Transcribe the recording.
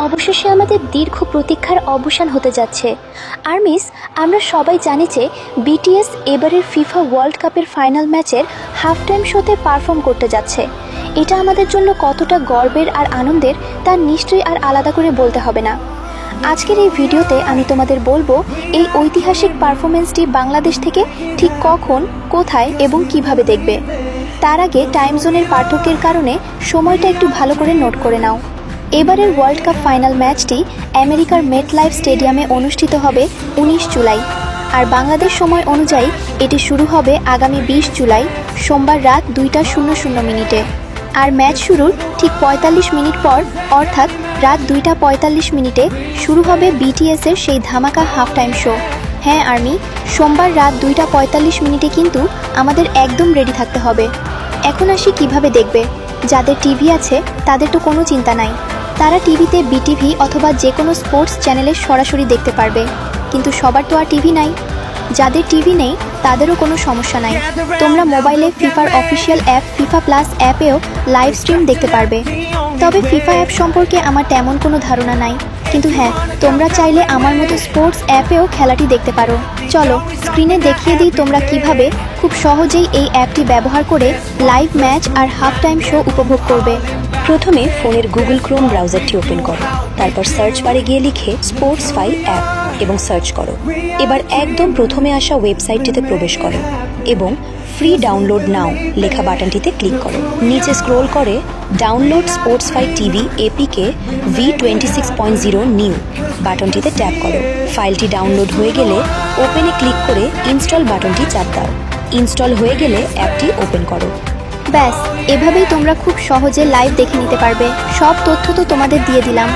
অবশেষে আমাদের দীর্ঘ প্রতীক্ষার অবসান হতে যাচ্ছে। আর্মিস, আমরা সবাই জানি যে বিটিএস এবারের ফিফা ওয়ার্ল্ড কাপের ফাইনাল ম্যাচের হাফ টাইম শোতে পারফর্ম করতে যাচ্ছে। এটা আমাদের জন্য কতটা গর্বের আর আনন্দের তা নিশ্চয়ই আর আলাদা করে বলতে হবে না। আজকের এই ভিডিওতে আমি তোমাদের বলবো এই ঐতিহাসিক পারফরমেন্সটি বাংলাদেশ থেকে ঠিক কখন, কোথায় এবং কিভাবে দেখবে। তার আগে টাইম জোনের পার্থক্যের কারণে সময়টা একটু ভালো করে নোট করে নাও। এবারের ওয়ার্ল্ড কাপ ফাইনাল ম্যাচটি আমেরিকার মেটলাইফ স্টেডিয়ামে অনুষ্ঠিত হবে 19 জুলাই, আর বাংলাদেশ সময় অনুযায়ী এটি শুরু হবে আগামী 20 জুলাই সোমবার রাত 2:00 আর ম্যাচ শুরুর ঠিক 45 মিনিট পর অর্থাৎ রাত 2:45 শুরু হবে বিটিএসের সেই ধামাকা হাফ টাইম শো। হ্যাঁ আর্মি, সোমবার রাত 2:45 কিন্তু আমাদের একদম রেডি থাকতে হবে। এখন আসি কিভাবে দেখবে। যাদের টিভি আছে তাদের তো কোনো চিন্তা নাই, তারা টিভিতে বিটিভি অথবা যে কোনো স্পোর্টস চ্যানেলে সরাসরি দেখতে পারবে। কিন্তু সবার তো আর টিভি নাই। যাদের টিভি নেই তাদেরও কোনো সমস্যা নাই, তোমরা মোবাইলে ফিফার অফিসিয়াল অ্যাপ ফিফা প্লাস অ্যাপেও লাইভ স্ট্রিম দেখতে পারবে। তবে ফিফা অ্যাপ সম্পর্কে আমার তেমন কোনো ধারণা নাই, কিন্তু হ্যাঁ, তোমরা চাইলে আমার মতো স্পোর্টস অ্যাপেও খেলাটি দেখতে পারো। চলো স্ক্রিনে দেখিয়ে দিই তোমরা কিভাবে খুব সহজেই এই অ্যাপটি ব্যবহার করে লাইভ ম্যাচ আর হাফ টাইম শো উপভোগ করবে। প্রথমে ফোনের গুগল ক্রোম ব্রাউজারটি ওপেন করো, তারপর সার্চ বারে গিয়ে লিখে স্পোর্টসফাই অ্যাপ এবং সার্চ করো। এবার একদম প্রথমে আসা ওয়েবসাইটটিতে প্রবেশ করো এবং ফ্রি ডাউনলোড নাও লেখা বাটনটিতে ক্লিক করো। নিচে স্ক্রোল করে download Sportsfy TV APK V26.0 new বাটনটিতে ট্যাপ করো। ফাইলটি ডাউনলোড হয়ে গেলে ওপেনে ক্লিক করে ইনস্টল বাটনটি চাপ দাও। ইনস্টল হয়ে গেলে অ্যাপটি ওপেন করো। ব্যাস, এভাবেই তোমরা খুব সহজে লাইভ দেখে নিতে পারবে। সব তথ্য তো তোমাদের দিয়ে দিলাম।